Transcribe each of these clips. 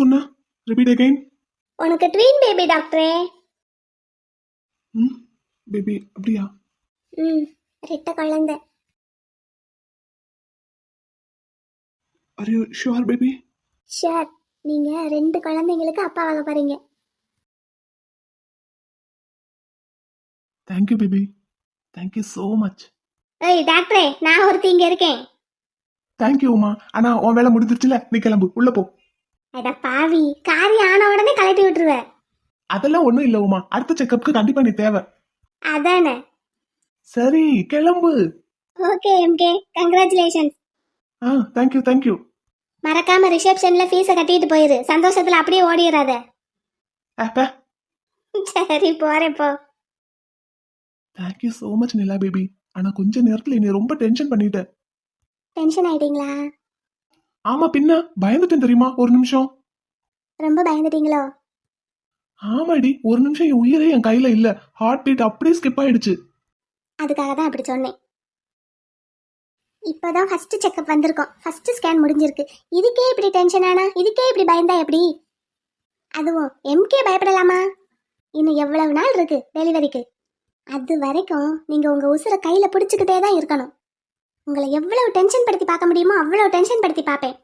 சொன்ன? Repeat again. உனக்கு tween baby டாக்டரே. ம், பேபி அப்படியா? ம், ரெட்ட குழந்தை. Are you sure baby? Sure. நீங்க 2 குழந்தைங்களுக்கு அப்பாவாக போறீங்க. Thank you baby, thank you so much. ஏய் டாக்டரே, நான் ஒருத்தி இங்க இருக்கேன். தேங்க்யூ உமா. ஆனா உன் வேலை முடிஞ்சிருச்சுல, நீ கிளம்பு, உள்ள போ. அட பாவி, காரியம் ஆன உடனே கலட்டி விட்டுருவ. அதெல்லாம் ஒண்ணும் இல்ல உமா, அடுத்த செக்கப்புக்கு கண்டிப்பா நீ தேவை. அதானே. சரி கிளம்பு. Okay MK, congratulations. Thank you thank you. மறக்காம ரிசப்ஷன்ல ஃபீஸை கட்டிட்டு போயிரு. சந்தோஷத்துல அப்படியே ஓடிடாத. அப்ப சரி போறேன் போ. தேங்க்யூ ஸோ மச் நிலா பேபி. ஆனா கொஞ்ச நேரத்துல நீ ரொம்ப டென்ஷன் பண்ணிட்ட. டென்ஷன் ஆயிட்டீங்களா? ஆமா பின்ன, பயந்துட்டேன் தெரியுமா ஒரு நிமிஷம். ரொம்ப பயந்துட்டீங்களோ? ஆமாடி, ஒரு நிமிஷம் என் உயிரே என் கையில இல்ல. ஹார்ட் பீட் அப்படியே ஸ்கிப் ஆயிடுச்சு. அதுக்காக தான் அப்படி சொன்னேன். இப்போதான் ஃபர்ஸ்ட் செக்அப் வந்திருக்கோம். ஃபர்ஸ்ட் ஸ்கேன் முடிஞ்சிருக்கு. இதுக்கே இப்படி டென்ஷன் ஆனா, இதுக்கே இப்படி பயந்தா எப்படி? அதுவும் எம்கே பயப்படலாமா? இன்னும் எவ்வளவு நாள் இருக்கு டெலிவரிக்கு? அது வரைக்கும் நீங்க உங்க உசுரை கையில பிடிச்சுக்கிட்டே தான் இருக்கணும். உங்களை எவ்வளவு டென்ஷன் படுத்தி பார்க்க முடியுமோ அவ்வளவு டென்ஷன் படுத்தி பார்ப்பேன்.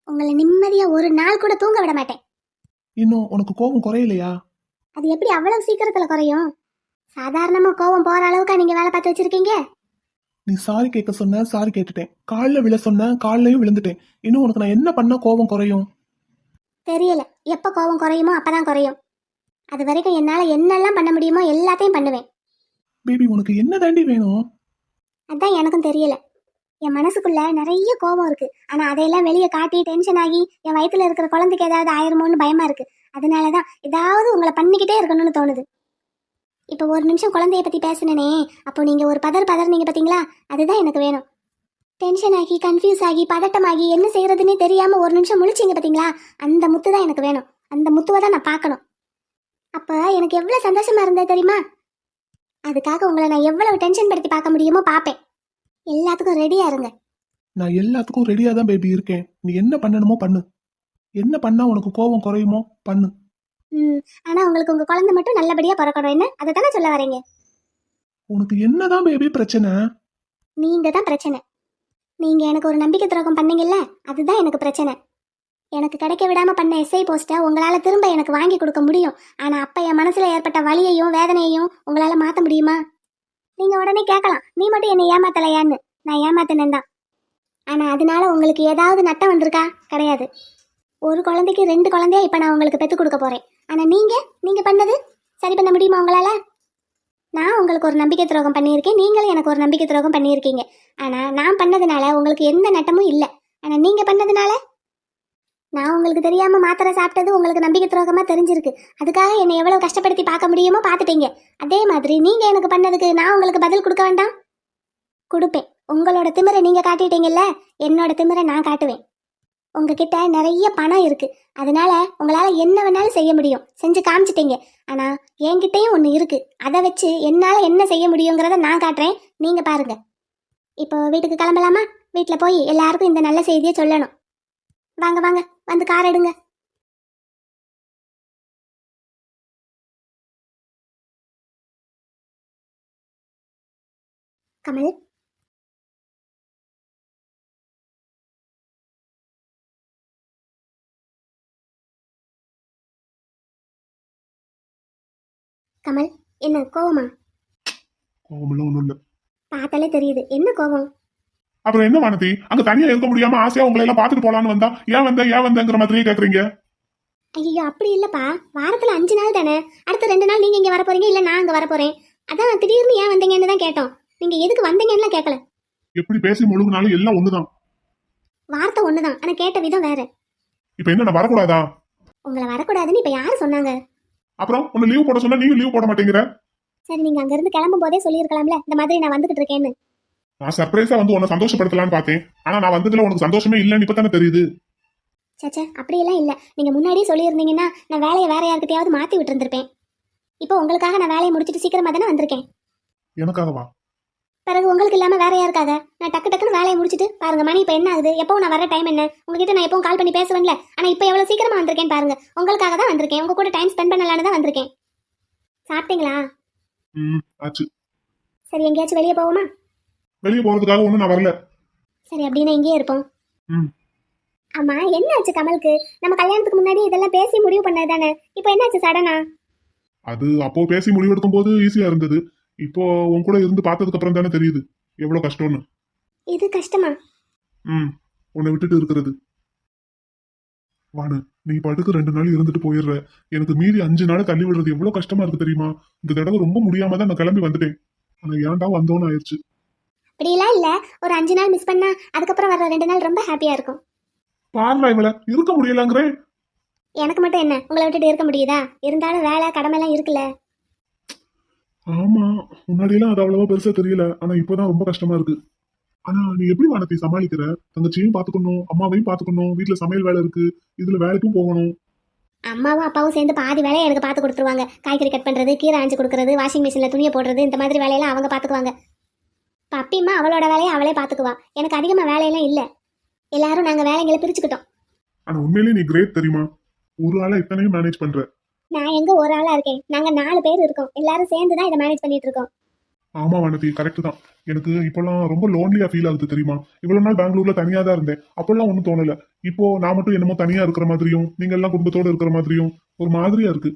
உங்களை நிம்மதியா ஒரு நாள் கூட தூங்க விட மாட்டேன். இன்னும் உனக்கு கோபம் குறையலையா? அது எப்படி அவ்வளவு சீக்கிரத்துல குறையும்? சாதாரணமா கோபம் போற அளவுக்கா நீங்க வேலை பார்த்து வச்சிருக்கீங்க? நீ சாரி கேட்க சொன்ன, சாரி கேட்டுட்டேன். காலில் விழ சொன்ன, காலிலையும் விழுந்துட்டேன். இன்னும் உனக்கு நான் என்ன பண்ண கோபம் குறையும்? தெரியல. எப்ப கோபம் குறையுமோ அப்பதான் குறையும். அது வரைக்கும் என்னால என்னெல்லாம் பண்ண முடியுமோ எல்லாத்தையும் பண்ணுவேன். பேபி உனக்கு என்ன தாண்டி வேணும்? அதான் எனக்கும் தெரியல. என் மனசுக்குள்ள நிறைய கோபம் இருக்கு. ஆனா அதையெல்லாம் வெளியே காட்டி டென்ஷன் ஆகி என் வயித்துல இருக்கிற குழந்தைக்கு ஏதாவது ஆயிருமோன்னு பயமா இருக்கு. அதனாலதான் ஏதாவது உங்களை பண்ணிக்கிட்டே இருக்கணும்னு தோணுது. இப்போ ஒரு நிமிஷம் குழந்தைய பத்தி பேசினனே, அப்போ நீங்க ஒரு பதறீங்க பாத்தீங்களா? அதுதான் எனக்கு வேணும். டென்ஷன் ஆகி கன்ஃபியூஸ் ஆகி பதட்டமாகி என்ன செய்யறதுன்னே தெரியாம ஒரு நிமிஷம் முழிச்சிங்க பாத்தீங்களா? அந்த முத்து தான் எனக்கு வேணும். அந்த முத்துவை தான் நான் பார்க்கணும். அப்ப எனக்கு எவ்வளவு சந்தோஷமா இருந்தது தெரியுமா? அதுக்காக உங்களை நான் எவ்வளவு டென்ஷன் படுத்தி பார்க்க முடியுமோ பார்ப்பேன். எல்லாத்துக்கும் ரெடியா இருங்க. நான் எல்லாத்துக்கும் ரெடியா தான் பேபி இருக்கேன். நீ என்ன பண்ணணுமோ பண்ணு. என்ன பண்ணா உனக்கு கோபம் குறையுமோ பண்ணு. ஆனா உங்களுக்கு உங்க குழந்தை மட்டும் நல்லபடியா பிறக்கணும். என்ன அதை தானே சொல்ல வரீங்க? உனக்கு என்னதான் பேபி பிரச்சனை? நீங்க தான் பிரச்சனை. நீங்க எனக்கு ஒரு நம்பிக்கை துரோகம் பண்ணீங்கல்ல, அதுதான் எனக்கு பிரச்சனை. எனக்கு கிடைக்க விடாம பண்ண எஸ்ஐ போஸ்ட்டை உங்களால திரும்ப எனக்கு வாங்கி கொடுக்க முடியும். ஆனா அப்ப என் மனசுல ஏற்பட்ட வலியையும் வேதனையையும் உங்களால மாத்த முடியுமா? நீங்க உடனே கேட்கலாம், நீ மட்டும் என்னை ஏமாத்தலையான்னு. நான் ஏமாத்தினேன் தான். ஆனா அதனால உங்களுக்கு ஏதாவது நட்டம் வந்திருக்கா? கிடையாது. ஒரு குழந்தைக்கு 2 குழந்தையா இப்ப நான் உங்களுக்கு பெத்து கொடுக்க போறேன். ஆனா நீங்க பண்ணது சரி பண்ண முடியுமா உங்களால? நான் உங்களுக்கு ஒரு நம்பிக்கை துரோகம் பண்ணியிருக்கேன், நீங்களும் எனக்கு ஒரு நம்பிக்கை துரோகம் பண்ணியிருக்கீங்க. ஆனா நான் பண்ணதுனால உங்களுக்கு எந்த நட்டமும் இல்லை. ஆனா நீங்க பண்ணதுனால நான் உங்களுக்கு தெரியாம மாத்திரை சாப்பிட்டது உங்களுக்கு நம்பிக்கை துரோகமா தெரிஞ்சிருக்கு. அதுக்காக என்னை எவ்வளவு கஷ்டப்படுத்தி பார்க்க முடியுமோ பார்த்துட்டீங்க. அதே மாதிரி நீங்க எனக்கு பண்ணதுக்கு நான் உங்களுக்கு பதில் கொடுக்க வேண்டாம்? கொடுப்பேன். உங்களோட திமிரை நீங்க காட்டிட்டீங்கல்ல, என்னோட திமிரை நான் காட்டுவேன். உங்ககிட்ட நிறைய பணம் இருக்கு, அதனால உங்களால என்ன வேணாலும் செய்ய முடியும். செஞ்சு காமிச்சிட்டீங்க. ஆனா என்கிட்டயும் ஒண்ணு இருக்கு. அதை வச்சு என்னால என்ன செய்ய முடியுங்கிறத நான் காட்டுறேன், நீங்க பாருங்க. இப்போ வீட்டுக்கு கிளம்பலாமா? வீட்டுல போய் எல்லாருக்கும் இந்த நல்ல செய்தியை சொல்லணும். வாங்க வாங்க, வந்து கார் எடுங்க. கமல், கமல், என்ன கோவமா? கோபம்லாம் ஒண்ணும் இல்ல. பார்த்தாலே தெரியுது, என்ன கோவம்? அப்புறம் என்ன வானதி, அங்க தனியா இருக்க முடியாம ஆசையா உங்களை எல்லாம் பாத்துட்டு போலான்னு வந்தா ஏன் வந்தங்கிற மாதிரியே கேக்குறீங்க? ஐயோ அப்படி இல்லப்பா, வாரத்துல 5 நாள் தானே. அடுத்த 2 நாள் நீங்க இங்க வர போறீங்க, இல்ல நான் அங்க வர போறேன். அதான் திடீர்னு ஏன் வந்தீங்கன்னு தான் கேட்டோம். நீங்க எதுக்கு வந்தீங்கன்னு கேட்கல. எப்படி பேசி முழுங்கினாலும் எல்லாம் ஒண்ணுதான். வார்த்தை ஒண்ணுதான், ஆனா கேட்ட விதம் வேற. இப்ப என்ன நான் வரக்கூடாதா? உங்களை வரக்கூடாதுன்னு இப்ப யாரு சொன்னாங்க? அப்புறம் உன்னை லீவ் போட சொன்னா நீயும் லீவ் போட மாட்டேங்கிற. சரி, நீங்க அங்க இருந்து கிளம்பும் போதே சொல்லியிருக்கலாம்ல, இந்த மாதிரி நான் வந்துகிட்டு இருக்கேன்னு. நான் சர்ப்ரைஸா வந்து உன்னை சந்தோஷப்படுத்தலான்னு பார்த்தேன். ஆனா நான் வந்ததுல உனக்கு சந்தோஷமே இல்லன்னு இப்பதானே தெரியுது. சச்சா, அப்படியெல்லாம் இல்ல. நீங்க முன்னாடியே சொல்லியிருந்தீங்கன்னா நான் வேலையை வேற யார்கிட்டயாவது மாத்தி விட்டு இருந்திருப்பேன். இப்போ உங்களுக்காக நான் வேலையை முடிச்சிட்டு சீக்கிரமா தானே வந்திருக்கேன். எனக்காகவா? பிறகு உங்களுக்கு இல்லாம வேற யாருக்காக நான் டக்கு டக்குன்னு வேலையை முடிச்சிட்டு பாருங்க மணி இப்போ என்ன ஆகுது எப்பவும் நான் வர டைம் என்ன உங்ககிட்ட நான் எப்பவும் கால் பண்ணி பேசுவேன்ல ஆனா இப்போ எவ்வளவு சீக்கிரமா வந்திருக்கேன் பாருங்க உங்களுக்காக தான் வந்திருக்கேன் உங்க கூட டைம் ஸ்பெண்ட் பண்ணலான்னு தான் வந்திருக்கேன். சாப்பிட்டீங்களா? ஆச்சு. சரி எங்கேயாச்சும் வெளியே போவோமா? வெளியே போறதுக்காக ஒண்ணும் நான் வரல. சரி அப்படின்னா இங்கேயே இருப்போம். ம். ஆமா என்ன ஆச்சு கமலுக்கு? நம்ம கல்யாணத்துக்கு முன்னாடி இதெல்லாம் பேசி முடிவு பண்ணது தானே, இப்போ என்னாச்சு சடனா? அது அப்போ பேசி முடிவெடுக்கும் போது ஈஸியா இருந்தது. இப்போ உன் கூட இருந்து பார்த்ததுக்கு அப்புறம் தானே தெரியுது எவ்வளவு கஷ்டம்னு. இது கஷ்டமா? உன்னை விட்டுட்டு இருக்கிறது. வானு, நீ பாட்டுக்கு 2 நாள் இருந்துட்டு போயிடுற. எனக்கு மீறி 5 நாள் தள்ளி விடுறது எவ்வளவு கஷ்டமா இருக்கு தெரியுமா? இந்த தடவை ரொம்ப முடியாம தான் நான் கிளம்பி வந்துட்டேன். ஆனா ஏன்டா வந்தோன்னு ஆயிடுச்சு. அப்படிலாம் இல்ல, ஒரு 5 நாள் மிஸ் பண்ணா அதுக்கப்புறம் வர 2 நாள் ரொம்ப ஹாப்பியா இருக்கும். பாருடா இவள இருக்க முடியலங்கிறேன். எனக்கு மட்டும் என்ன உங்களை விட்டுட்டு இருக்க முடியுதா? இருந்தாலும் வேலை கடமை எல்லாம் இருக்குல்ல. ஆமா, முன்னாடியெல்லாம் அது அவ்வளவா பெருசா தெரியல. ஆனா இப்போதான் ரொம்ப கஷ்டமா இருக்கு. ஆனா நீ எப்படி வானத்தை சமாளிக்கிற? தங்கச்சியும் பாத்துக்கணும், அம்மாவையும் பாத்துக்கணும், வீட்டுல சமையல் வேலை இருக்கு, இதுல வேலைக்கும் போகணும். அம்மாவும் அப்பாவும் சேர்ந்து பாதி வேலையை எனக்கு பார்த்து கொடுத்துருவாங்க. காய்கறி கட் பண்றது, கீரை ஆஞ்சு கொடுக்கறது, வாஷிங் மிஷின்ல துணியை போடுறது, இந்த மாதிரி வேலையெல்லாம் அவங்க பாத்துக்குவாங்க. பப்பிம்மா அவளோட வேலையை அவளே பாத்துக்குவா. எனக்கு அதிகமா வேலையெல்லாம் இல்ல. எல்லாரும் நாங்க வேலைங்களை பிரிச்சுக்கிட்டோம். ஆனா உண்மையிலேயே நீ கிரேட் தெரியுமா? ஒரு ஆளா இத்தனையும் மேனேஜ் பண்ற. நான் எங்க ஒரு ஆளா இருக்கேன், நாங்க 4 பேர் இருக்கோம். எல்லாரும் சேர்ந்து தான் இதை மேனேஜ் பண்ணிட்டு இருக்கோம். ஆமா வானதி, கரெக்ட் தான். எனக்கு இப்பெல்லாம் ரொம்ப லோன்லியா ஃபீல் ஆகுது தெரியுமா? இவ்வளவு நாள் பெங்களூர்ல தனியா தான் இருந்தேன். அப்பெல்லாம் ஒன்றும் தோணல. இப்போ நான் மட்டும் என்னமோ தனியா இருக்கிற மாதிரியும் நீங்க எல்லாம் குடும்பத்தோட இருக்கிற மாதிரியும் ஒரு மாதிரியா இருக்கு.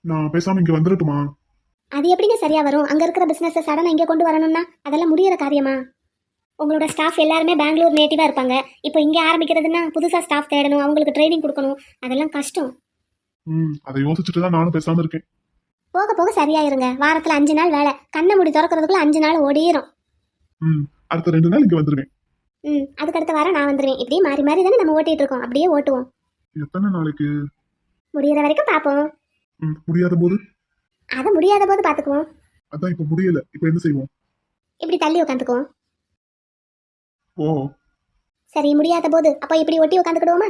நான் பேசாம இங்க வந்துடட்டுமா? அது எப்படிங்க சரியா வரும்? அங்க இருக்கிற பிசினஸ் சடனா இங்க கொண்டு வரணும்னா அதெல்லாம் முடியற காரியமா? உங்களோட ஸ்டாஃப் எல்லாருமே பெங்களூர் நேட்டிவா இருப்பாங்க. இப்போ இங்க ஆரம்பிக்கிறதுன்னா புதுசா ஸ்டாஃப் தேடணும், அவங்களுக்கு ட்ரைனிங் கொடுக்கணும், அதெல்லாம் கஷ்டம். அதை யோசிச்சுட்டு தான் நானும் பேசாம இருக்கேன். போக போக சரியாயிருங்க. வாரத்துல 5 நாள் வேலை, கண்ணை மூடி திறக்கிறதுக்குள்ள 5 நாள் ஓடிரும். அடுத்த 2 நாள் இங்க வந்துருவேன். அதுக்கடுத்த வாரம் நான் வந்துருவேன். இப்படியே மாறி மாறி தானே நம்ம ஓட்டிட்டு இருக்கோம், அப்படியே ஓட்டுவோம். எத்தனை நாளைக்கு? முடியற வரைக்கும் பாப்போம். முடியாத போது? அது முடியாத போது பாத்துக்குவோம். அதான் இப்ப முடியல, இப்ப என்ன செய்வோம்? இப்படி தள்ளி உட்காந்துக்குவோம். ஓ சரி முடியாத போது அப்ப இப்படி ஒட்டி உட்காந்துக்கிடுவோமா?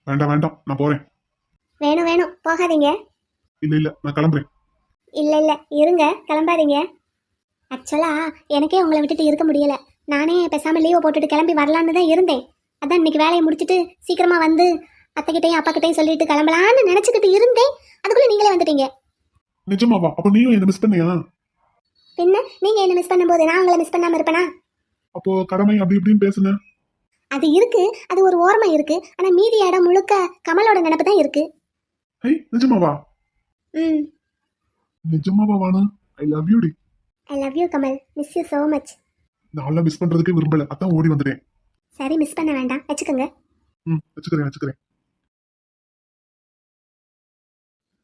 வேண்டாம் வேண்டாம், நான் போறேன். வேணும் வேணும், போகாதீங்க. இல்ல இல்ல, நான் கிளம்புறேன். இல்ல இல்ல இருங்க, கிளம்பாதீங்க. ஆக்சுவலா எனக்கே உங்களை விட்டுட்டு இருக்க முடியல. நானே பேசாம லீவை போட்டுட்டு கிளம்பி வரலான்னு தான் இருந்தேன். அதான் இன்னைக்கு வேலையை முடிச்சுட்டு சீக்கிரமா வந்து அத்தைக்கிட்டையும் அப்பா கிட்டையும் சொல்லிட்டு கிளம்பலான்னு நினைச்சுக்கிட்டு இருந்தேன். அதுக்குள்ள நீங்களே வந்துட்டீங்க. நிஜமாவா? அப்ப நீயும் என்ன மிஸ் பண்ணியா? பின்ன நீங்க என்ன மிஸ் பண்ணும்போது நான் உங்களை மிஸ் பண்ணாம இருப்பேனா? அப்போ கடமை அப்படி இப்படின்னு பேசுன. அது இருக்கு, அது ஒரு ஓரமா இருக்கு. ஆனா மீதி இடம் முழுக்க கமலோட நினைப்பு தான் இருக்கு. நிஜமாவா? ம். நிஜமாவா வானு? ஐ லவ் யூ டி. I love you Kamal, miss you so much. நான் மிஸ் பண்றதுக்கே விரும்பல, அதான் ஓடி வந்துட்டேன். சரி மிஸ் பண்ண வேண்டாம், வச்சுக்கோங்க. வச்சுக்கிறேன்.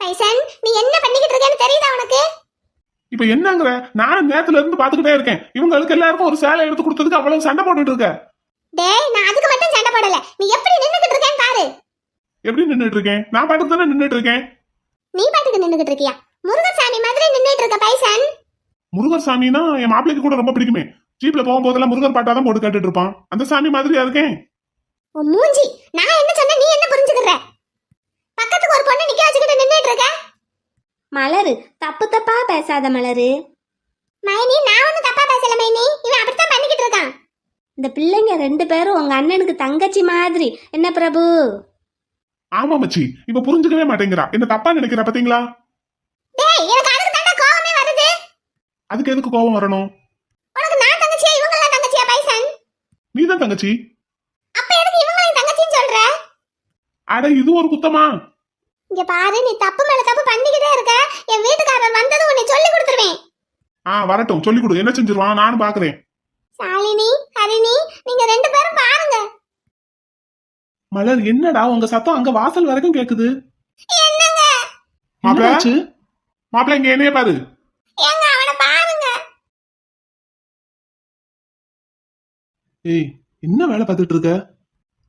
பைசன், நீ என்ன பண்ணிக்கிட்டு இருக்கேன்னு தெரியுதா உனக்கு? இப்ப என்னங்கற? நானும் நேத்துல இருந்து பாத்துக்கிட்டே இருக்கேன். இவங்களுக்கு எல்லாருக்கும் ஒரு சேலை எடுத்து கொடுத்ததுக்கு அவ்வளவு சண்டை போட்டுட்டு இருக்க. டேய், நான் அதுக்கு மட்டும் சண்டை போடல. நீ எப்படி நின்னுக்கிட்டு இருக்கேன்னு பாரு. எப்படி நின்னுட்டு இருக்கேன்? நான் பாட்டுக்கு தானே நின்னுட்டு இருக்கேன். நீ பாட்டுக்கு நின்னுக்கிட்டு இருக்கியா? முருகசாமி மாதிரி நின்னுட்டு இருக்க பைசன். முருகர் சாமினா என் மாப்பிளைக்கு கூட ரொம்ப பிடிக்குமே. ஜீப்ல போகும்போதெல்லாம் முருகர் பாட்டா தான் போட்டு கேட்டுட்டு இருப்பான். அந்த சாமி மாதிரியா இருக்கேன். உன் மூஞ்சி, நான் என்ன சொன்ன நீ என்ன புரிஞ்சுக்கற? பக்கத்துக்கு ஒரு பொண்ணு நிக்க வச்சுக்கிட்டு நின்னுட்டு இருக்க. மலரு, தப்பு தப்பா பேசாத மலரு. மைனி, நான் ஒன்னும் தப்பா பேசல மைனி. இவன் அப்படித்தான் பண்ணிக்கிட்டு இருக்கான். இந்த பிள்ளைங்க 2 பேரும் உங்க அண்ணனுக்கு தங்கச்சி மாதிரி. என்ன பிரபு? ஆமா மச்சி, இப்ப புரிஞ்சுக்கவே மாட்டேங்கிறா. என்ன தப்பா நினைக்கிறா பாத்தீங்களா? டேய், எனக்கு அதுக்கு தாண்டா கோவமே வருது. அதுக்கு எதுக்கு கோபம் வரணும்? உனக்கு நான் தங்கச்சியா இவங்கலாம் தங்கச்சியா பைசன்? நீதான் தங்கச்சி. அப்ப எதுக்கு இவங்களையும் தங்கச்சின்னு சொல்ற? அட இது ஒரு குத்தமா? இங்க பாரு, நீ தப்பு மேல தப்பு பண்ணிக்கிட்டே இருக்க. என் வீட்டுக்காரர் வந்ததும் உன்னை சொல்லி கொடுத்துருவேன். வரட்டும், சொல்லி கொடு. என்ன செஞ்சிருவான் நானும் பாக்குறேன். சாலினி, ஹரிணி, நீங்க 2 பேரும் பாருங்க. மலர், என்னடா உங்க சத்தம் அங்க வாசல் வரைக்கும் கேக்குது? என்னங்க? மாப்பிள்ள இங்க என்னைய பாரு. ஏங்க அவனை பாருங்க. ஏய், என்ன வேலை பார்த்துட்டு இருக்க?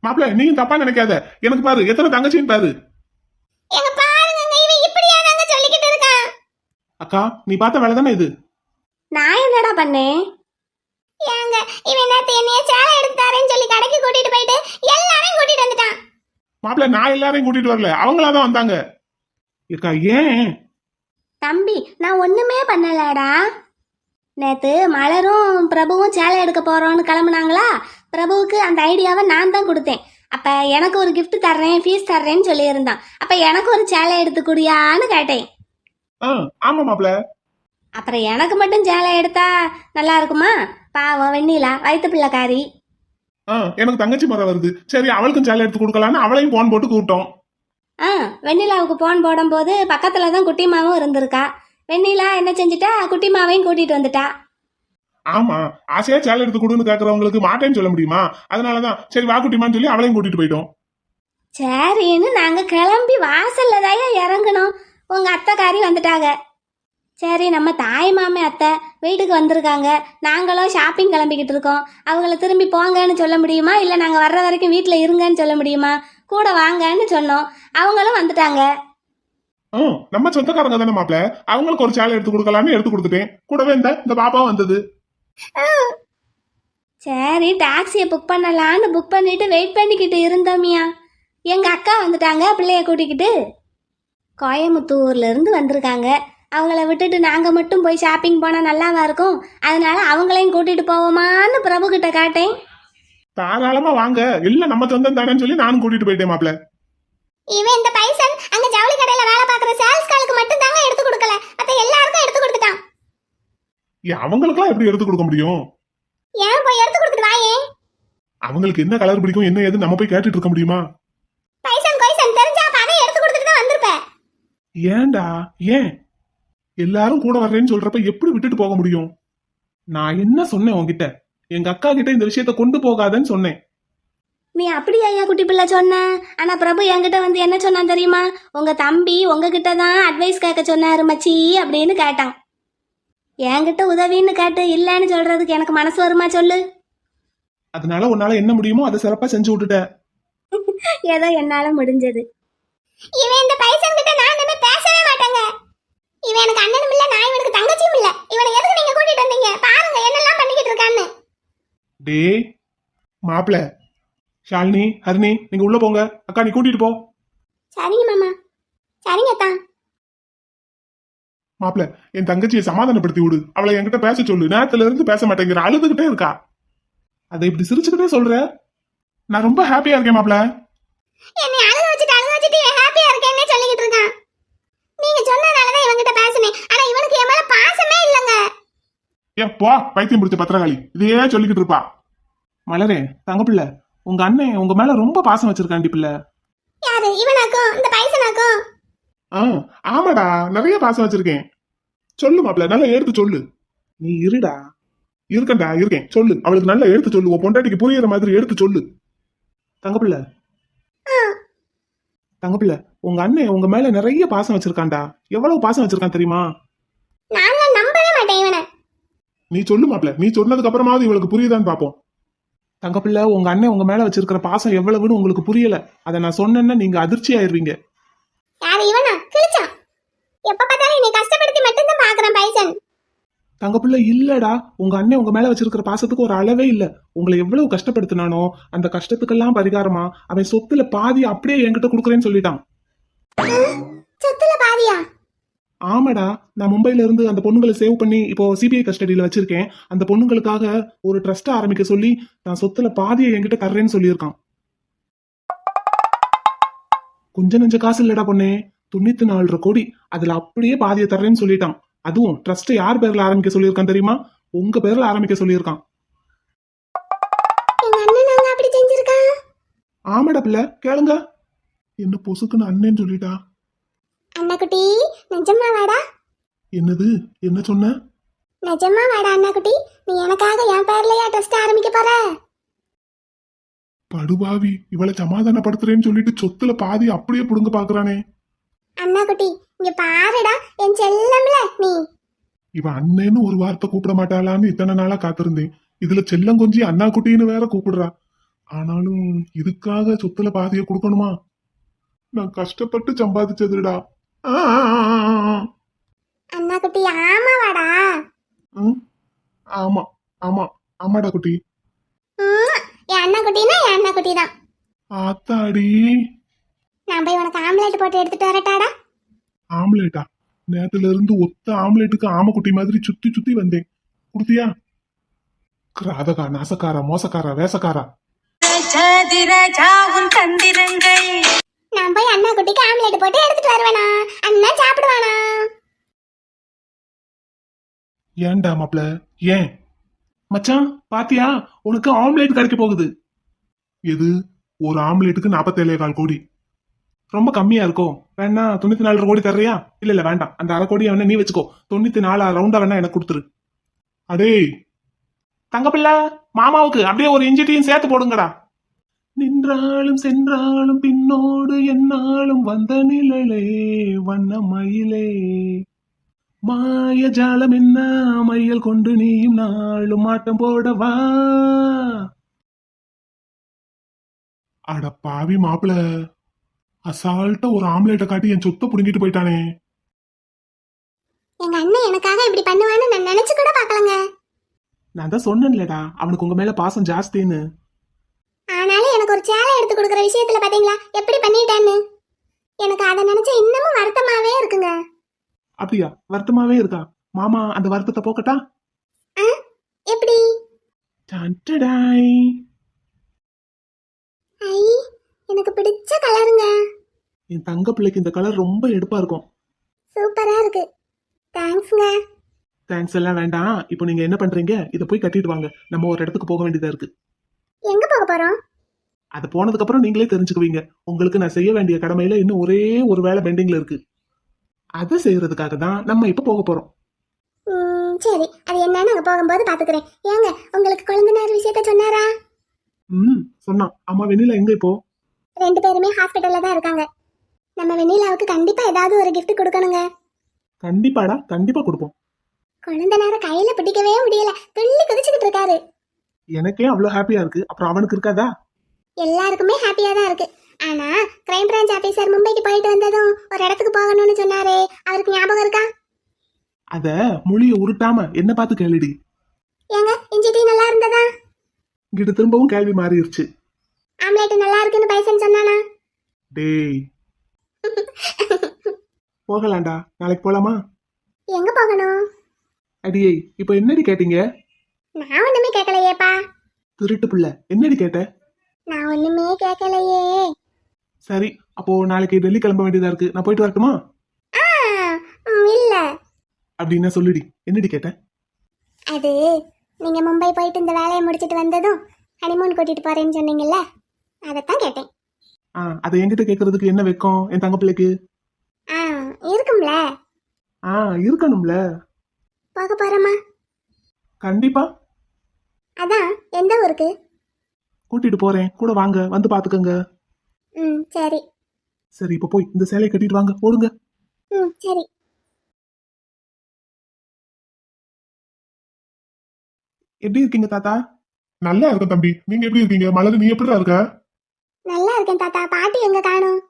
மாப்பிள்ள நீயும் தப்பா நினைக்காத. எனக்கு பாரு, எத்தனை தங்கச்சின்னு பாரு. ஏங்க பாருங்க, இவன் இப்படியா தாங்க சொல்லிக்கிட்டு இருக்கான். அக்கா, நீ பார்த்த வேலை தானே இது? நான் என்னடா பண்ணேன்? ஏங்க இவன் நேத்து என்னைய சேலை எடுத்தாரேன்னு சொல்லி கடைக்கு கூட்டிட்டு போயிட்டு எல்லாரையும் கூட்டிட்டு வந்துட்டான். மாப்பிள்ள நான் எல்லாரையும் கூட்டிட்டு வரல, அவங்களாதான் வந்தாங்க. ஏக்கா ஏன்? தம்பி, நான் ஒண்ணுமே பண்ணலடா. நேத்து மலரும் பிரபுவும் சேலை எடுக்க போறோம்னு கிளம்புனாங்களா. பிரபுவுக்கு அந்த ஐடியாவை நான் தான் கொடுத்தேன். அப்ப எனக்கு ஒரு gift தர்றேன், ஃபீஸ் தர்றேன்னு சொல்லியிருந்தான். அப்ப எனக்கு ஒரு சேலை எடுத்து குடியான்னு கேட்டேன். ஆமா மாப்ள. அப்புறம் எனக்கு மட்டும் சேலை எடுத்தா நல்லா இருக்குமா? பாவம் வெண்ணிலா வயிற்று பிள்ளைக்காரி. எனக்கு தங்கச்சி முறை வருது, சரி அவளுக்கும் சேலை எடுத்து கொடுக்கலான்னு அவளையும் போன் போட்டு கூப்பிட்டோம். வெண்ணிலாவுக்கு போன் போடும்போது பக்கத்துல தான் குட்டிமாவும் இருந்திருக்கா. வெண்ணிலா என்ன செஞ்சுட்டா, குட்டிமாவையும் கூட்டிட்டு வந்துட்டா. ஆமா, ஆசையா சேலை எடுத்து கொடுன்னு கேக்குறவங்களுக்கு மாட்டேன்னு சொல்ல முடியுமா? அதனாலதான் சரி வா குட்டிமான்னு சொல்லி அவளையும் கூட்டிட்டு போயிட்டோம். சரின்னு நாங்க கிளம்பி வாசல்ல தாயா இறங்கணும். உங்க அத்தைக்காரி வந்துட்டாங்க. சரி நம்ம தாய் மாமே அத்தை வீட்டுக்கு வந்திருக்காங்க, நாங்களும் ஷாப்பிங் கிளம்பிக்கிட்டு இருக்கோம். அவங்கள திரும்பி போங்கன்னு சொல்ல முடியுமா, இல்லை நாங்கள் வர்ற வரைக்கும் வீட்டில் இருங்கன்னு சொல்ல முடியுமா? கூட வாங்கன்னு சொன்னோம், அவங்களும் வந்துட்டாங்க. நம்ம சொந்தக்காரங்க தானே மாப்ள, அவங்களுக்கு ஒரு சேலை எடுத்து கொடுக்கலான்னு எடுத்து கொடுத்துட்டேன். கூடவே இந்த பாப்பாவும் வந்தது. சரி டாக்ஸியை புக் பண்ணலான்னு புக் பண்ணிட்டு வெயிட் பண்ணிக்கிட்டு இருந்தோமியா. எங்க அக்கா வந்துட்டாங்க பிள்ளைய கூட்டிக்கிட்டு. கோயம்புத்தூர்ல இருந்து வந்திருக்காங்க. அவங்கள விட்டுட்டு நாங்க மட்டும் போய் ஷாப்பிங் போனா நல்லாவா இருக்கும்? அதனால அவங்களையும் கூட்டிட்டு போவோமான்னு பிரபு கிட்ட காட்டேன். தாராளமா வாங்க, இல்ல நம்ம சொந்தம் தானேன்னு சொல்லி நானும் கூட்டிட்டு போயிட்டேன் மாப்ள. இவன் இந்த பைசன் அங்க ஜவுளி கடையில வேலை பார்க்குற சேல்ஸ்காலுக்கு மட்டும் தாங்க எடுத்து கொடுக்கல, மத்த எல்லாருக்கும் எடுத்து கொடுத்துட்டான். அவங்களுக்குலாம் எப்படி எடுத்து கொடுக்க முடியும்? ஏன் போய் எடுத்து கொடுத்துட்டு வாயே. அவங்களுக்கு என்ன கலர் பிடிக்கும் என்ன ஏது நம்ம போய் கேட்டுட்டு இருக்க முடியுமா? பைசன் கொய்சன் தெரிஞ்சா அப்ப அதை எடுத்து கொடுத்துட்டு தான் வந்திருப்ப. ஏன்டா ஏன் எல்லாரும் கூட வர்றேன்னு சொல்றப்ப எப்படி விட்டுட்டு போக முடியும்? நான் என்ன சொன்னேன் உன்கிட்ட? எங்க அக்கா கிட்ட இந்த விஷயத்த கொண்டு போகாதன்னு சொன்னேன். நீ அப்படி ஐயா குட்டி பிள்ளை சொன்ன. ஆனா பிரபு என்கிட்ட வந்து என்ன சொன்னான் தெரியுமா? உங்க தம்பி உங்ககிட்ட தான் அட்வைஸ் கேட்க சொன்னாரு மச்சி அப்படின்னு கேட்டான். என்கிட்ட உதவின்னு கேட்டு இல்லைன்னு சொல்றதுக்கு எனக்கு மனசு வருமா சொல்லு? அதனால உன்னால என்ன முடியுமோ அதை சிறப்பா செஞ்சு விட்டுட்ட. ஏதோ என்னால முடிஞ்சது. இவன் இந்த பைசன் கிட்ட நான் இனிமே பேசவே மாட்டேங்க. இவன் எனக்கு அண்ணனும் இல்ல, நான் இவனுக்கு தங்கச்சியும் இல்ல. இவனை எதுக்கு நீங்க கூட்டிட்டு வந்தீங்க? பாருங்க என்னெல்லாம் பண்ணிக்கிட்டு இருக்கான்னு. டே மாப்பிள, ஷாலினி ஹரிணி நீங்க உள்ள போங்க, அக்கா நீ கூட்டிட்டு போ. சரிங்க மாமா. சரிங்க தான். மாப்பிள, என் தங்கச்சியை சமாதானப்படுத்தி விடு, அவளை என்கிட்ட பேச சொல்லு. நேரத்துல இருந்து பேச மாட்டேங்கிற, அழுதுகிட்டே இருக்கா. அதை இப்படி சிரிச்சுக்கிட்டே சொல்ற? நான் ரொம்ப ஹாப்பியா இருக்கேன் மாப்பிள. என்னை அழுக வச்சுட்டு ஹாப்பியா இருக்கேன்னு சொல்லிக்கிட்டு இருக்கான். நீங்க சொன்னதாலதான் இவன்கிட்ட பேசினேன். ஆனா இவனுக்கு என் மேல பாசமே இல்லங்க. போ பைத்தியம் பிடிச்ச பத்திரகாளி, இதையே சொல்லிக்கிட்டு இருப்பா. மலரே தங்கப்பிள்ள, உங்க அண்ணன் உங்க மேல ரொம்ப பாசம் வச்சிருக்காண்டி பிள்ளை. யாரு இவனாக்கும் இந்த பைசனாக்கும்? ஆமாடா, நிறைய பாசம் வச்சிருக்கேன். சொல்லு மாப்பிள்ள, நல்லா எடுத்து சொல்லு. நீ இருடா. இருக்கண்டா இருக்கேன், சொல்லு. அவளுக்கு நல்லா எடுத்து சொல்லு, உன் பொண்டாட்டிக்கு புரியுற மாதிரி எடுத்து சொல்லு. தங்கப்பிள்ள தங்கப்பிள்ள, உங்க அண்ணன் உங்க மேல நிறைய பாசம் வச்சிருக்கான்டா. எவ்வளவு பாசம் வச்சிருக்கான் தெரியுமா? நான் நம்பவே மாட்டேன் இவனை. நீ சொல்லு மாப்பிள்ள, நீ சொன்னதுக்கு அப்புறமாவது இவளுக்கு புரியுதான்னு பாப்போம். தங்கப்பிள்ள, உங்க அண்ணன் உங்க மேல வச்சிருக்கிற பாசம் எவ்வளவுன்னு உங்களுக்கு புரியல. அதை நான் சொன்னேன்னா நீங்க அதிர்ச்சி ஆயிருவீங்க. யாரு இவனா? கிழிச்சான். எப்ப பார்த்தாலும் என்னை கஷ்டப்படுத்தி மட்டும்தான் பாக்குறான் பைசன். தங்கப்பிள்ள இல்லடா, உங்க அண்ணன் உங்க மேல வச்சிருக்கிற பாசத்துக்கு ஒரு அளவே இல்ல. உங்களை எவ்வளவு கஷ்டப்படுத்தினானோ அந்த கஷ்டத்துக்கெல்லாம் பரிகாரமா அவன் சொத்துல பாதி அப்படியே என்கிட்ட கொடுக்குறேன்னு சொல்லிட்டான். சொத்துல பாதியா? ஆமாடா, நான் மும்பைல இருந்து அந்த பொண்ணுங்களை சேவ் பண்ணி இப்போ சிபிஐ கஸ்டடியில வச்சிருக்கேன். அந்த பொண்ணுங்களுக்காக ஒரு ட்ரஸ்ட் ஆரம்பிக்க சொல்லி நான் சொத்துல பாதியை என்கிட்ட தர்றேன்னு சொல்லியிருக்கான். கொஞ்ச நெஞ்ச காசு இல்லடா பொண்ணே, 94 கோடி. அதுல அப்படியே பாதியை தர்றேன்னு சொல்லிட்டான். அதுவும் ட்ரஸ்ட் யார் பேர்ல ஆரம்பிக்க சொல்லியிருக்கான் தெரியுமா? உங்க பேர்ல ஆரம்பிக்க சொல்லியிருக்கான். எங்க அண்ணன் அவங்க அப்படி செஞ்சிருக்கான். ஆமாடா பிள்ளை, கேளுங்க. என்ன பொசுக்குன்னு அண்ணேன்னு சொல்லிட்டா. அண்ணா குட்டி நிஜமா வாடா. என்னது? என்ன சொன்ன? நிஜமா வாடா அண்ணா குட்டி. நீ எனக்காக என் பேர்லயா ட்ரஸ்ட் ஆரம்பிக்க போற? படுபாவி, இவளை சமாதானப்படுத்துறேன்னு சொல்லிட்டு சொத்துல பாதி அப்படியே புடுங்க பாக்குறானே. அண்ணா குட்டி இங்க பாருடா, என் செல்லம்ல நீ. இவ அண்ணேன்னு ஒரு வார்த்தை கூப்பிட மாட்டாளான்னு இத்தனை நாளா காத்திருந்தேன். இதுல செல்லம் கொஞ்சி அண்ணா குட்டின்னு வேற கூப்பிடுறா. ஆனாலும் இதுக்காக சொத்துல பாதிய கொடுக்கணுமா? நான் கஷ்டப்பட்டு சம்பாதிச்சதுடா. அண்ணா குட்டி ஆமா வாடா. ஆமா ஆமா ஆமாடா குட்டி. என் அண்ணா குட்டினா என் அண்ணா குட்டி தான். ஆத்தாடி, நான் போய் உனக்கு ஆம்லெட் போட்டு எடுத்துட்டு வரட்டாடா. ஆம்லேட்டா? நேத்துல இருந்து ஒத்த ஆம்லேட்டுக்கு ஆமக்குட்டி மாதிரி சுத்தி சுத்தி வந்தேன். குடுத்தியா? கிராதகா, நாசக்காரா, மோசக்காரா, வேசக்காரா. நான் போய் அண்ணா குட்டிக்கு ஆம்லெட் போட்டு எடுத்துட்டு வருவேனா? அண்ணா சாப்பிடுவானா? ஏன்டா மாப்ள? ஏன் மச்சான்? பாத்தியா, உனக்கு ஆம்லேட் கிடைக்க போகுது. எது? ஒரு ஆம்லேட்டுக்கு 47,4 கோடி. ரொம்ப கம்மியா இருக்கும். வேணா 94 கோடி தர்றியா? இல்ல வேண்டாம், அந்த அரை கோடியை வேணா நீ வச்சுக்கோ. 94 ரவுண்டா வேணா எனக்கு கொடுத்துரு. அடே தங்கப்பிள்ள, மாமாவுக்கு அப்படியே ஒரு இஞ்சிட்டியும் சேர்த்து போடுங்கடா. நின்றாலும் சென்றாலும் பின்னோடு என்னாலும் வந்த நிழலே வண்ண மயிலே, மாய ஜாலம் என்ன மையல் கொண்டு நீயும் நாளும் ஆட்டம் போடவா. அட பாவி மாப்பிள, அசால்ட்டா ஒரு ஆம்லேட்டை காட்டி என் சொத்தை புடுங்கிட்டு போயிட்டானே. எங்க அண்ணன் எனக்காக இப்படி பண்ணுவான்னு நான் நினைச்சு கூட பார்க்கலங்க. நான் தான் சொன்னேன்லடா, அவனுக்கு உங்க மேல பாசம் ஜாஸ்தின்னு. ஆனாலும் எனக்கு ஒரு சேலை எடுத்து கொடுக்குற விஷயத்துல பாத்தீங்களா எப்படி பண்ணிட்டான்னு? எனக்கு அதை நினைச்சா இன்னமும் வருத்தமாவே இருக்குங்க. அப்படியா? வருத்தமாவே இருக்கா? மாமா அந்த வருத்தத்தை போக்கட்டா? எப்படி? டன்டடாய். ஐ, எனக்கு பிடிச்ச கலருங்க. என் தங்க பிள்ளைக்கு இந்த கலர் ரொம்ப எடுப்பா இருக்கும். சூப்பரா இருக்கு. தேங்க்ஸ்ங்க. தேங்க்ஸ் எல்லாம் வேண்டாம். இப்போ நீங்க என்ன பண்றீங்க? இதை போய் கட்டிட்டு வாங்க, நம்ம ஒரு இடத்துக்கு போக வேண்டியதா இருக்கு. எங்க போக போறோம்? அது போனதுக்கு அப்புறம் நீங்களே தெரிஞ்சுக்குவீங்க. உங்களுக்கு நான் செய்ய வேண்டிய கடமையில இன்னும் ஒரே ஒரு வேலை பெண்டிங்ல இருக்கு. அதை செய்யறதுக்காக தான் நம்ம இப்ப போக போறோம். சரி, அது என்னன்னு அங்க போகும்போது பாத்துக்கிறேன். ஏங்க, உங்களுக்கு குழந்தைனார் விஷயத்த சொன்னாரா? சொன்னான். அம்மா வெண்ணிலா எங்க இப்போ? 2 பேருமே ஹாஸ்பிட்டல்ல தான் இருக்காங்க. நம்ம வெண்ணிலாவுக்கு கண்டிப்பா ஏதாவது ஒரு gift கொடுக்கணுங்க. கண்டிப்பாடா, கண்டிப்பா கொடுப்போம். குழந்தைனார கையில பிடிக்கவே முடியல, துள்ளி குதிச்சுக்கிட்டு இருக்காரு. எனக்கே அவ்வளவு ஹாப்பியா இருக்கு, அப்புறம் அவனுக்கு இருக்காதா? எல்லாருக்குமே ஹாப்பியா தான் இருக்கு. ஆனா கிரைம் பிரான்ச் ஆபீசர் மும்பைக்கு போயிட்டு வந்ததும் ஒரு இடத்துக்கு போகணும்னு சொன்னாரே, அவருக்கு ஞாபகம் இருக்கா? அத மொழிய உருட்டாம என்ன பார்த்து கேளுடி. ஏங்க, இஞ்சி டீ நல்லா இருந்ததா? இங்கிட்ட திரும்பவும் கேள்வி மாறிடுச்சு. ஆம்லேட் நல்லா இருக்குன்னு பைசன் சொன்னானா? டேய் போகலாம்டா, நாளைக்கு போலாமா? எங்க போகணும்? அடியே, இப்ப என்னடி கேட்டீங்க? நான் ஒண்ணுமே கேட்கலையேப்பா. திருட்டு புள்ள, என்னடி கேட்ட? நான் ஒண்ணுமே கேட்கலையே. சரி, அப்போ நாளைக்கு டெல்லி கிளம்ப வேண்டியதா இருக்கு, நான் போயிட்டு வரட்டுமா? இல்ல. அப்படின்னா சொல்லுடி, என்னடி கேட்ட? அது நீங்க மும்பை போயிட்டு இந்த வேலையை முடிச்சிட்டு வந்ததும் ஹனிமூன் கூட்டிட்டு போறேன்னு சொன்னீங்கல்ல, அதைத்தான் கேட்டேன். அதை என்கிட்ட கேட்கறதுக்கு என்ன வெக்கம் என் தங்க பிள்ளைக்கு? இருக்கும்ல. இருக்கணும்ல. போக போறோமா? கண்டிப்பா. அதான், எந்த ஊருக்கு? கூட்டிட்டு போறேன், கூட வாங்க, வந்து பாத்துக்கங்க. சரி. சரி, இப்ப போய் இந்த சேலையை கட்டிட்டு வாங்க, ஓடுங்க. சரி. எப்படி இருக்கீங்க தாத்தா? நல்லா இருக்க தம்பி, நீங்க எப்படி இருக்கீங்க? மலர், நீ எப்படி இருக்க? நல்லா இருக்கேன் தாத்தா. பாட்டி எங்க காணோம்?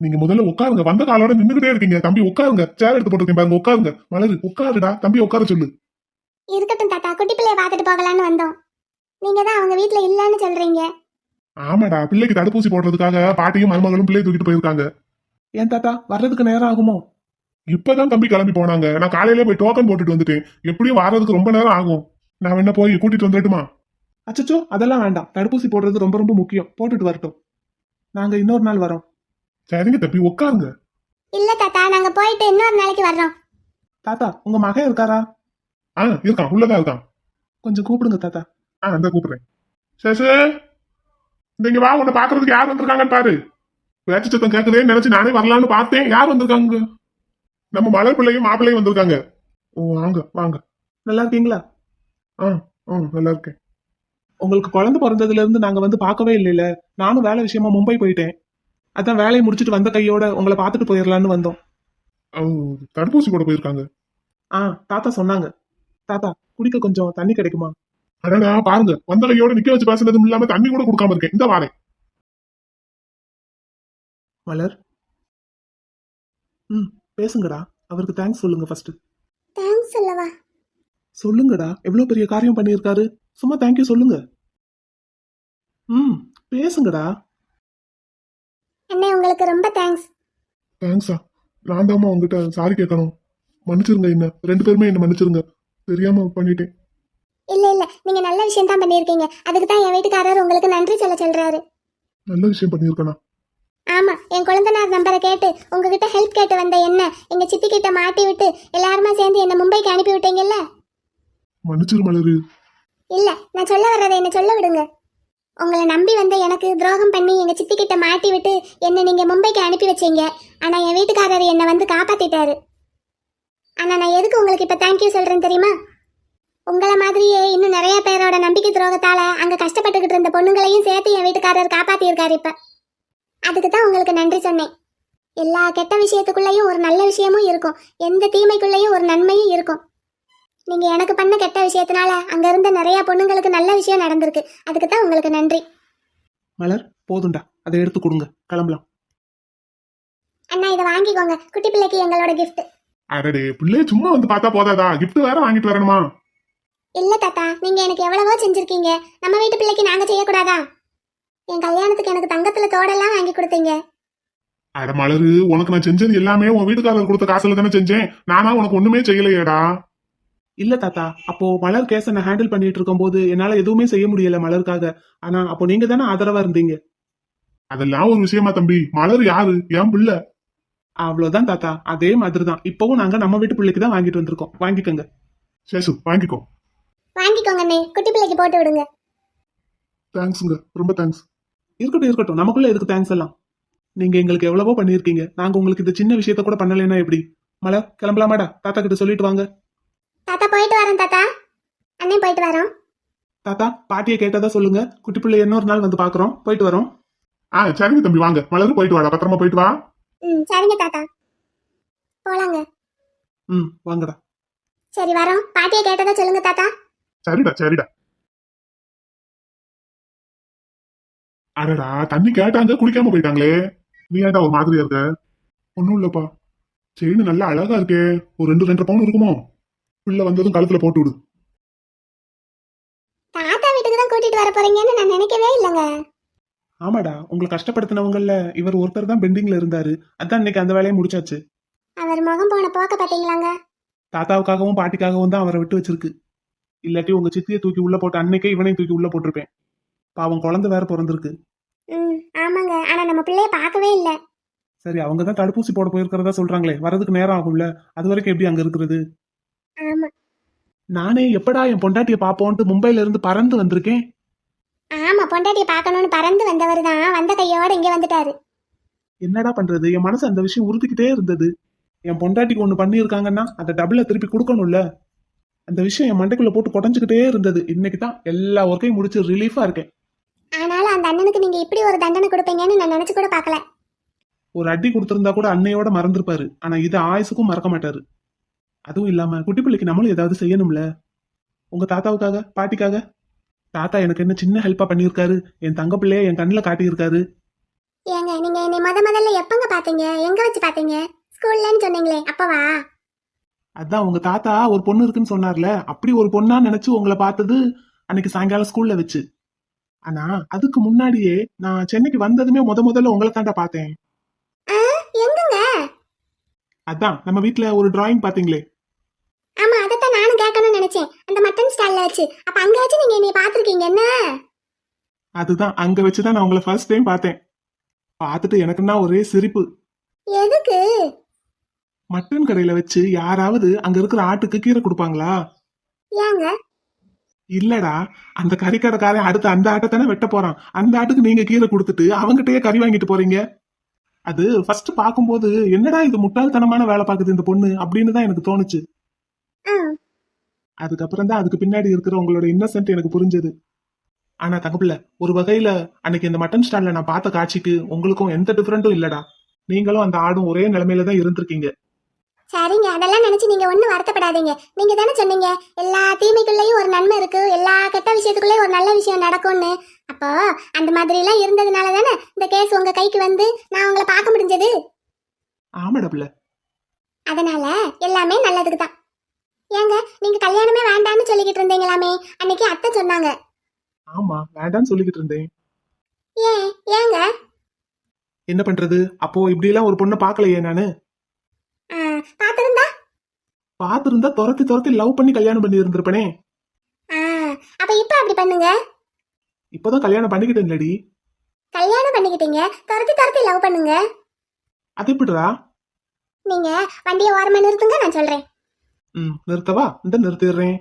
நீங்க முதல்ல உட்காருங்க, வந்த காலோட நின்னுகிட்டே இருக்கீங்க. தம்பி உட்காருங்க, சேர் எடுத்து போட்டுருக்கேன் பாருங்க, உட்காருங்க. மலர் உட்காருடா, தம்பி உட்கார சொல்லு. இருக்கட்டும் தாத்தா, குட்டி பிள்ளைய பாத்துட்டு போகலான்னு வந்தோம். நீங்க தான் அவங்க வீட்டுல இல்லன்னு சொல்றீங்க. ஆமாடா, பிள்ளைக்கு தடுப்பூசி போடுறதுக்காக பாட்டியும் மருமகளும் பிள்ளையை தூக்கிட்டு போயிருக்காங்க. ஏன் தாத்தா, வர்றதுக்கு நேரம் ஆகுமோ? இப்பதான் தம்பி கிளம்பி போனாங்க, நான் காலையிலே போய் டோக்கன் போட்டுட்டு வந்துட்டேன். எப்படியும் வர்றதுக்கு ரொம்ப நேரம் ஆகும். நான் என்ன போய் கூட்டிட்டு வந்துட்டுமா? அச்சச்சோ, அதெல்லாம் வேண்டாம், தடுப்பூசி போடுறது ரொம்ப ரொம்ப முக்கியம், போட்டுட்டு வரட்டும். நாங்க இன்னொரு நாள் வரோம். சரிங்க தம்பி, உட்காருங்க. இல்ல தாத்தா, நாங்க போயிட்டு இன்னொரு நாளைக்கு வர்றோம். தாத்தா, உங்க மகன் இருக்காரா? இருக்கான், உள்ளதான் இருக்கான். கொஞ்சம் கூப்பிடுங்க தாத்தா. இந்த கூப்பிடுறேன். சேசு, இங்க வா, உன்னை பாக்குறதுக்கு யார் வந்திருக்காங்கன்னு பாரு. பேச்சு சத்தம் கேட்குதேன்னு நினைச்சு நானே வரலான்னு பார்த்தேன். யார் வந்திருக்காங்க? நம்ம மலர் பிள்ளையும் மாப்பிள்ளையும் வந்திருக்காங்க. வாங்க வாங்க. நல்லா இருக்கீங்களா? நல்லா இருக்கேன். உங்களுக்கு குழந்தை பிறந்ததுல இருந்து நாங்க வந்து பார்க்கவே இல்லைல்ல. நானும் வேலை விஷயமா மும்பை போயிட்டேன். அதான் வேலையை முடிச்சிட்டு வந்த கையோட உங்களை பார்த்துட்டு போயிடலான்னு வந்தோம். தடுப்பூசி போட போயிருக்காங்க. தாத்தா சொன்னாங்க. தாத்தா, குடிக்க கொஞ்சம் தண்ணி கிடைக்குமா? அடடா, பாருங்க, வந்த கையோட நிக்க வச்சு பேசுனதும் இல்லாம தண்ணி கூட கொடுக்காம இருக்கேன். இந்த வாரேன். மலர், பேசுங்கடா. அவருக்கு தேங்க்ஸ் சொல்லுங்க ஃபர்ஸ்ட். தேங்க்ஸ் சொல்லவா? சொல்லுங்கடா, எவ்வளவு பெரிய காரியம் பண்ணியிருக்காரு. சும்மா தேங்க்யூ சொல்லுங்க. பேசுங்கடா. அண்ணே, உங்களுக்கு ரொம்ப தேங்க்ஸ். தேங்க்ஸா? நான் தாமா உங்ககிட்ட சாரி கேட்கணும். மன்னிச்சிருங்க, என்ன 2 பேருமே என்ன மன்னிச்சிருங்க, தெரியாம பண்ணிட்டேன். இல்ல இல்ல, நீங்க நல்ல விஷயம் தான் பண்ணியிருக்கீங்க. அதுக்கு தான் என் வீட்டுக்காரர் உங்களுக்கு நன்றி சொல்றாரு. நல்ல விஷயம் பண்ணியிருக்கேனா? ஆமா, என் குழந்தைனார் நம்பரை கேட்டு உங்ககிட்ட ஹெல்ப் கேட்டு வந்த என்ன எங்க சித்தி கிட்ட மாட்டி விட்டு எல்லாருமா சேர்ந்து என்ன மும்பைக்கு அனுப்பி விட்டீங்கல்ல. மன்னிச்சிரு மலரு. இல்ல, நான் சொல்ல வர்றதை என்ன சொல்ல விடுங்க. உங்களை நம்பி வந்த எனக்கு துரோகம் பண்ணி எங்க சித்தி கிட்ட மாட்டி விட்டு என்ன நீங்க மும்பைக்கு அனுப்பி வச்சீங்க. ஆனா என் வீட்டுக்காரர் என்னை வந்து காப்பாத்திட்டாரு. ஆனா நான் எதுக்கு உங்களுக்கு இப்ப தேங்க்யூ சொல்றேன் தெரியுமா? உங்களை மாதிரியே இன்னும் நிறைய பேரோட நம்பிக்கை துரோகத்தால அங்க கஷ்டப்பட்டுக்கிட்டு இருந்த பொண்ணுங்களையும் சேர்த்து என் வீட்டுக்காரர் காப்பாத்தியிருக்காரு. இப்ப அதுக்கு தான் உங்களுக்கு நன்றி சொன்னேன். எல்லா கெட்ட விஷயத்துக்குள்ளேயும் ஒரு நல்ல விஷயமும் இருக்கும், எந்த தீமைக்குள்ளேயும் ஒரு நன்மையும் இருக்கும். நீங்க எனக்கு பண்ண கெட்ட விஷயத்தினால அங்க இருந்த நிறைய பொண்ணுங்களுக்கு நல்ல விஷயம் நடந்திருக்கு. அதுக்கு தான் உங்களுக்கு நன்றி. மலர் போதும்டா, அதை எடுத்து கொடுங்க, கிளம்பலாம். அண்ணா இதை வாங்கிக்கோங்க, குட்டி பிள்ளைக்கு எங்களோட gift. அடடே, பிள்ளைய சும்மா வந்து பார்த்தா போதாதா? gift வேற வாங்கிட்டு வரணுமா? இல்ல தாத்தா, நீங்க எனக்கு எவ்வளவோ செஞ்சிருக்கீங்க. நம்ம வீட்டு பிள்ளைக்கு நாங்க செய்யக்கூடாதா? என் கல்யாணத்துக்கு எனக்கு தங்கத்துல தோடெல்லாம் வாங்கி கொடுத்தீங்க. அட மலரு, உனக்கு நான் செஞ்சது எல்லாமே உன் வீட்டுக்காரர் கொடுத்த காசுல தானே செஞ்சேன். நானா உனக்கு ஒண்ணுமே செய்யலையேடா. இல்ல தாத்தா, அப்போ மலர் கேஸை நான் ஹேண்டில் பண்ணிட்டு இருக்கும் போது என்னால எதுவுமே செய்ய முடியல மலருக்காக. ஆனா அப்போ நீங்க தானே ஆதரவா இருந்தீங்க. அதெல்லாம் ஒரு விஷயமா தம்பி? மலர் யாரு? என் பிள்ளை. அவ்வளவுதான் தாத்தா, அதே மாதிரி தான் இப்பவும் நாங்க நம்ம வீட்டு பிள்ளைக்கு தான் வாங்கிட்டு வந்திருக்கோம். வாங்கிக்கோங்க. சேசு, வாங்கிக்கோ. வாங்கிக்கோங்க அண்ணே, குட்டி பிள்ளைக்கு போட்டு விடுங்க. தேங்க்ஸுங்க, ரொம்ப தேங்க்ஸ். இருக்கட்டும் இருக்கட்டும், நமக்குள்ள எதுக்கு தேங்க்ஸ் எல்லாம்? நீங்க எங்களுக்கு எவ்வளவோ பண்ணிருக்கீங்க, நாங்க உங்களுக்கு இந்த சின்ன விஷயத்த கூட பண்ணலைன்னா எப்படி? மலர் கிளம்பலாமாடா? தாத்தா கிட்ட சொல்லிட்டு வாங்க. தாத்தா போயிட்டு வரோம் தாத்தா. அண்ணே போயிட்டு வரோம். தாத்தா பாட்டியை கேட்டதா சொல்லுங்க, குட்டி பிள்ளை இன்னொரு நாள் வந்து பாக்குறோம். போயிட்டு வரோம். சரிங்க தம்பி, வாங்க. மலரு போயிட்டு வாடா, பத்திரமா போயிட்டு வா. சரிங்க தாத்தா, போலாங்க. வாங்கடா. சரி வரோம். பாட்டியை கேட்டதா சொல்லுங்க தாத்தா. சரிடா சரிடா. அடடா, தண்ணி கேட்டாங்க, குடிக்காம போயிட்டாங்களே. நீ ஏன்டா ஒரு மாதிரியா இருக்க? ஒண்ணும் இல்லப்பா. செயின் நல்லா அழகா இருக்கே. ஒரு 2-2.5 பவுன் இருக்குமோ? பிள்ளை வந்ததும் கழுத்துல போட்டு விடு. தாத்தா வீட்டுக்கு தான் கூட்டிட்டு வர போறீங்கன்னு நான் நினைக்கவே இல்லைங்க. ஆமாடா, உங்களை கஷ்டப்படுத்தினவங்கல்ல இவர் ஒருத்தர் தான் பெண்டிங்ல இருந்தாரு. அதான் இன்னைக்கு அந்த வேலையை முடிச்சாச்சு. அவர் முகம் போன போக்க பாத்தீங்களாங்க. தாத்தாவுக்காகவும் பாட்டிக்காகவும் தான் அவரை விட்டு வச்சிருக்கு. இல்லாட்டி உங்க சித்தியை தூக்கி உள்ள போட்டு அன்னைக்கே இவனையும் தூக்கி உள்ள போட்டிருப்பேன். பாவம், குழந்தை வேற பிறந்திருக்கு. ஆமாங்க, ஆனா நம்ம பிள்ளைய பார்க்கவே இல்ல. சரி, அவங்க தான் தடுப்பூசி போட போயிருக்கிறதா சொல்றாங்களே, வரதுக்கு நேரம் ஆகும்ல. அது வரைக்கும் எப்படி அங்க இருக்கிறது? ஆமா நானே எப்படா என் பொண்டாட்டியை பாப்போன்ட்டு மும்பைல இருந்து பறந்து வந்திருக்கேன். ஆமா, பொண்டாட்டியை பார்க்கணும்னு பறந்து வந்தவர் தான் வந்த கையோட இங்க வந்துட்டாரு. என்னடா பண்றது, என் மனசு அந்த விஷயம் உறுத்திக்கிட்டே இருந்தது. என் பொண்டாட்டிக்கு ஒண்ணு பண்ணியிருக்காங்கன்னா அதை டபுள திருப்பி கொடுக்கணும்ல. அந்த விஷயம் என் மண்டைக்குள்ள போட்டு குடஞ்சுக்கிட்டே இருந்தது. இன்னைக்கு தான் எல்லா ஒர்க்கையும் முடிச்சு ரிலீஃபா இருக்கேன். ஆனாலும் அந்த அண்ணனுக்கு நீங்க இப்படி ஒரு தண்டனை கொடுப்பீங்கன்னு நான் நினைச்சு கூட பார்க்கல. ஒரு அடி கொடுத்திருந்தா கூட அன்னையோட மறந்துருப்பாரு. ஆனா இது ஆயுசுக்கும் மறக்க மாட்டாரு. அதுவும் இல்லாம குட்டி பிள்ளைக்கு நம்மளும் ஏதாவது செய்யணும்ல. உங்க தாத்தாவுக்காக, பாட்டிக்காக. தாத்தா எனக்கு என்ன சின்ன ஹெல்ப்பா பண்ணியிருக்காரு. என் தங்க பிள்ளைய என் கண்ணுல காட்டியிருக்காரு. ஏங்க, நீங்க என்னை முதல்ல எப்பங்க பாத்தீங்க? எங்க வச்சு பாத்தீங்க? ஸ்கூல்லன்னு சொன்னீங்களே, அப்பவா? அதான் உங்க தாத்தா ஒரு பொண்ணு இருக்குன்னு சொன்னார்ல, அப்படி ஒரு பொண்ணா நினைச்சு உங்களை பார்த்தது அன்னைக்கு சாயங்காலம் ஸ்கூல்ல வச்சு. ஆனா அதுக்கு முன்னாடியே நான் சென்னைக்கு வந்ததுமே முதல்ல உங்களை தாண்டா பார்த்தேன். எங்கங்க? அதான் நம்ம வீட்ல ஒரு டிராயிங் பாத்தீங்களே. ஆமா, அதைத்தான் நானும் கேட்கணும்னு நினைச்சேன். அந்த மட்டன் ஸ்டால்ல வச்சு. அப்ப அங்க வச்சு நீங்க என்னை பாத்திருக்கீங்க என்ன? அதுதான் அங்க வச்சுதான் நான் உங்களை ஃபர்ஸ்ட் டைம் பார்த்தேன். பார்த்துட்டு எனக்குன்னா ஒரே சிரிப்பு. எதுக்கு? மட்டன் கடையில வச்சு யாராவது அங்க இருக்கிற ஆட்டுக்கு கீரை கொடுப்பாங்களா? ஏங்க? இல்லடா, அந்த கறிக்கடைக்காரன் அடுத்து அந்த ஆட்டை தானே வெட்ட போறான். அந்த ஆட்டுக்கு நீங்க கீரை கொடுத்துட்டு அவங்ககிட்டயே கறி வாங்கிட்டு போறீங்க. அது ஃபர்ஸ்ட் பாக்கும்போது என்னடா இது முட்டாள்தனமான வேலை பாக்குது இந்த பொண்ணு அப்படின்னு தான் எனக்கு தோணுச்சு. அதுக்கப்புறம் தான் அதுக்கு பின்னாடி இருக்கிற உங்களோட இன்னசென்ட் எனக்கு புரிஞ்சது. ஆனா தங்கப்பில்ல, ஒரு வகையில அன்னைக்கு இந்த மட்டன் ஸ்டால்ல நான் பார்த்த காட்சிக்கு உங்களுக்கும் எந்த டிஃபரெண்டும் இல்லடா. நீங்களும் அந்த ஆடும் ஒரே நிலைமையில தான் இருந்திருக்கீங்க. சரிங்க, அதெல்லாம் நினைச்சு நீங்க ஒண்ணும் வருத்தப்படாதீங்க. நீங்க தானே சொன்னீங்க எல்லா தீமைக்குள்ளேயும் ஒரு நன்மை இருக்கு, எல்லா கெட்ட விஷயத்துக்குள்ளேயும் ஒரு நல்ல விஷயம் நடக்கும்னு. அப்போ அந்த மாதிரி எல்லாம் இருந்ததுனால தானே இந்த கேஸ் உங்க கைக்கு வந்து நான் உங்களை பார்க்க முடிஞ்சது. ஆமாடா பிள்ளை. அதனால எல்லாமே நல்லதுக்கு தான். ஏங்க, நீங்க கல்யாணமே வேண்டாம்னு சொல்லிக்கிட்டு இருந்தீங்களாமே, அன்னைக்கு அத்தை சொன்னாங்க. ஆமா, வேண்டான்னு சொல்லிக்கிட்டு இருந்தேன். ஏங்க? என்ன பண்றது, அப்போ இப்படி எல்லாம் ஒரு பொண்ணை பாக்கலையே நானு. பாத்திருந்தா பாத்திருந்தா துரத்தி லவ் பண்ணி கல்யாணம் பண்ணி இருந்திருப்பனே. பண்ணுங்க. இப்போதான் கல்யாணம் பண்ணிக்கிட்டேன் இல்லடி. கல்யாணம் பண்ணிக்கிட்டீங்க, துரத்தி துரத்தி லவ் பண்ணுங்க. அது எப்படிடா? நீங்க வண்டியை ஓரமா நிறுத்துங்க, நான் சொல்றேன். நிறுத்தவா? இந்த நிறுத்திடுறேன்.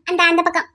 அந்த அந்த பக்கம்